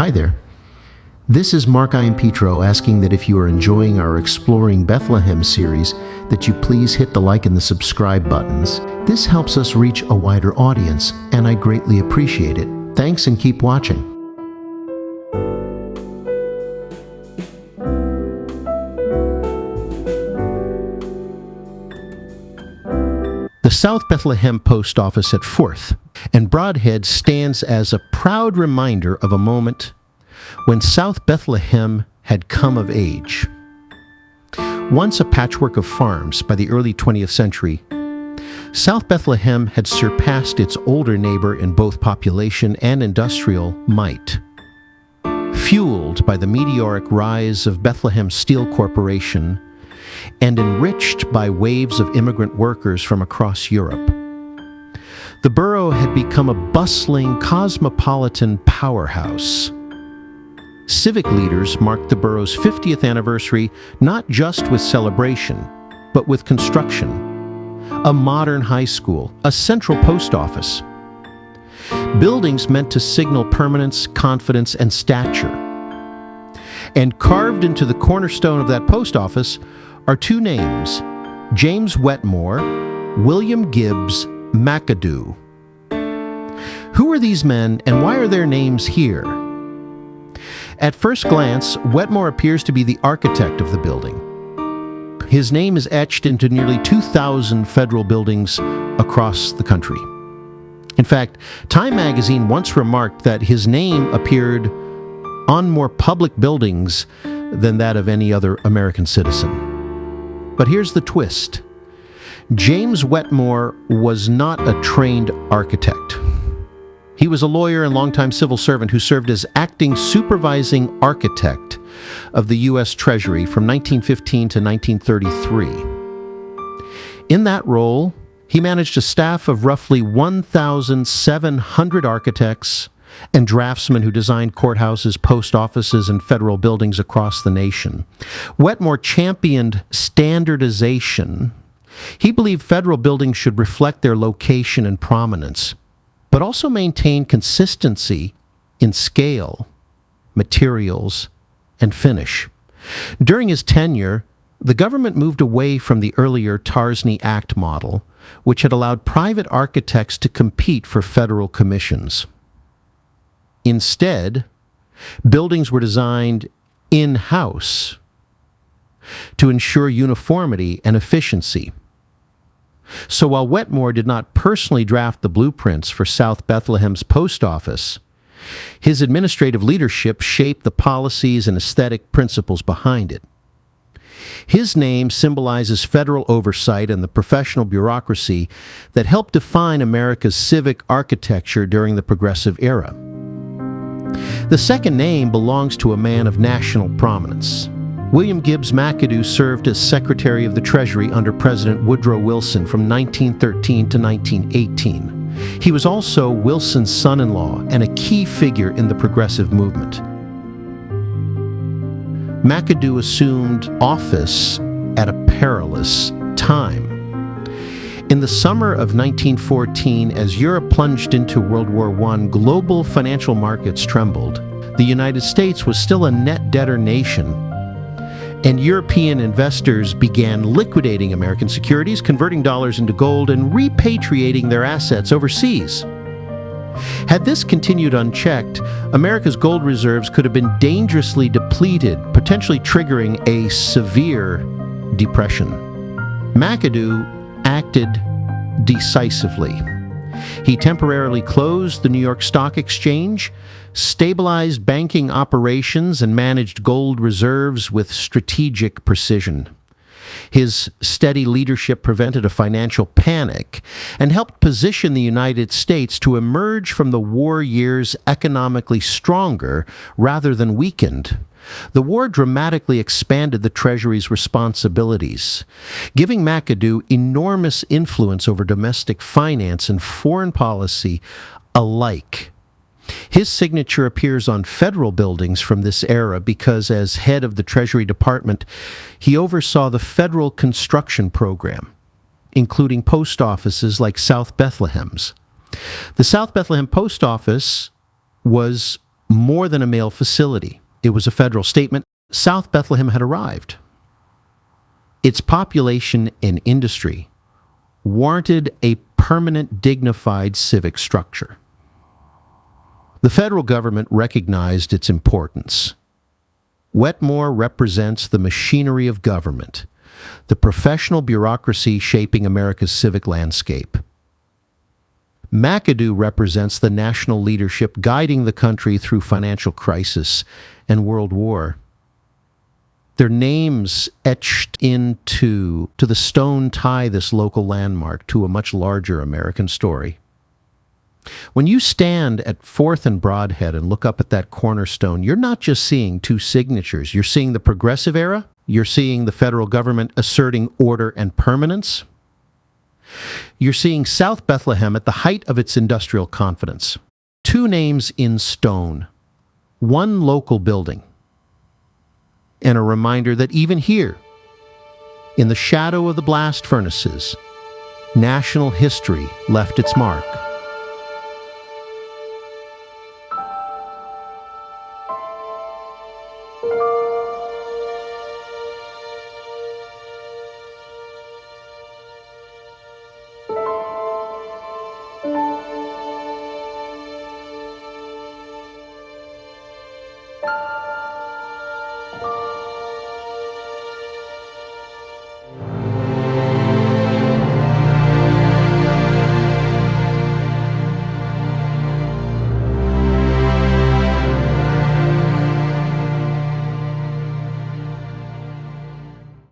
Hi there. This is Mark Iampietro asking that if you are enjoying our Exploring Bethlehem series, that you please hit the like and the subscribe buttons. This helps us reach a wider audience, and I greatly appreciate it. Thanks and keep watching. The South Bethlehem Post Office at Fourth and Brodhead stands as a proud reminder of a moment when South Bethlehem had come of age. Once a patchwork of farms by the early 20th century, South Bethlehem had surpassed its older neighbor in both population and industrial might. Fueled by the meteoric rise of Bethlehem Steel Corporation and enriched by waves of immigrant workers from across Europe, the borough had become a bustling, cosmopolitan powerhouse. Civic leaders marked the borough's 50th anniversary not just with celebration, but with construction. A modern high school, a central post office. Buildings meant to signal permanence, confidence, and stature. And carved into the cornerstone of that post office are two names, James Wetmore, William Gibbs, McAdoo. Who are these men and why are their names here? At first glance, Wetmore appears to be the architect of the building. His name is etched into nearly 2,000 federal buildings across the country. In fact, Time magazine once remarked that his name appeared on more public buildings than that of any other American citizen. But here's the twist. James Wetmore was not a trained architect. He was a lawyer and longtime civil servant who served as acting supervising architect of the U.S. Treasury from 1915 to 1933. In that role, he managed a staff of roughly 1,700 architects and draftsmen who designed courthouses, post offices, and federal buildings across the nation. Wetmore championed standardization. He believed federal buildings should reflect their location and prominence, but also maintain consistency in scale, materials, and finish. During his tenure, the government moved away from the earlier Tarsney Act model, which had allowed private architects to compete for federal commissions. Instead, buildings were designed in-house to ensure uniformity and efficiency. So while Wetmore did not personally draft the blueprints for South Bethlehem's post office, his administrative leadership shaped the policies and aesthetic principles behind it. His name symbolizes federal oversight and the professional bureaucracy that helped define America's civic architecture during the Progressive Era. The second name belongs to a man of national prominence. William Gibbs McAdoo served as Secretary of the Treasury under President Woodrow Wilson from 1913 to 1918. He was also Wilson's son-in-law and a key figure in the progressive movement. McAdoo assumed office at a perilous time. In the summer of 1914, as Europe plunged into World War I, global financial markets trembled. The United States was still a net debtor nation, and European investors began liquidating American securities, converting dollars into gold, and repatriating their assets overseas. Had this continued unchecked, America's gold reserves could have been dangerously depleted, potentially triggering a severe depression. McAdoo acted decisively. He temporarily closed the New York Stock Exchange, stabilized banking operations, and managed gold reserves with strategic precision. His steady leadership prevented a financial panic and helped position the United States to emerge from the war years economically stronger rather than weakened. The war dramatically expanded the Treasury's responsibilities, giving McAdoo enormous influence over domestic finance and foreign policy alike. His signature appears on federal buildings from this era because, as head of the Treasury Department, he oversaw the federal construction program, including post offices like South Bethlehem's. The South Bethlehem Post Office was more than a mail facility. It was a federal statement. South Bethlehem had arrived. Its population and industry warranted a permanent, dignified civic structure. The federal government recognized its importance. Wetmore represents the machinery of government, the professional bureaucracy shaping America's civic landscape. McAdoo represents the national leadership guiding the country through financial crisis and World War. Their names etched into the stone tie this local landmark to a much larger American story. When you stand at Fourth and Brodhead and look up at that cornerstone, you're not just seeing two signatures. You're seeing the progressive era. You're seeing the federal government asserting order and permanence. You're seeing South Bethlehem at the height of its industrial confidence. Two names in stone, one local building, and a reminder that even here, in the shadow of the blast furnaces, national history left its mark.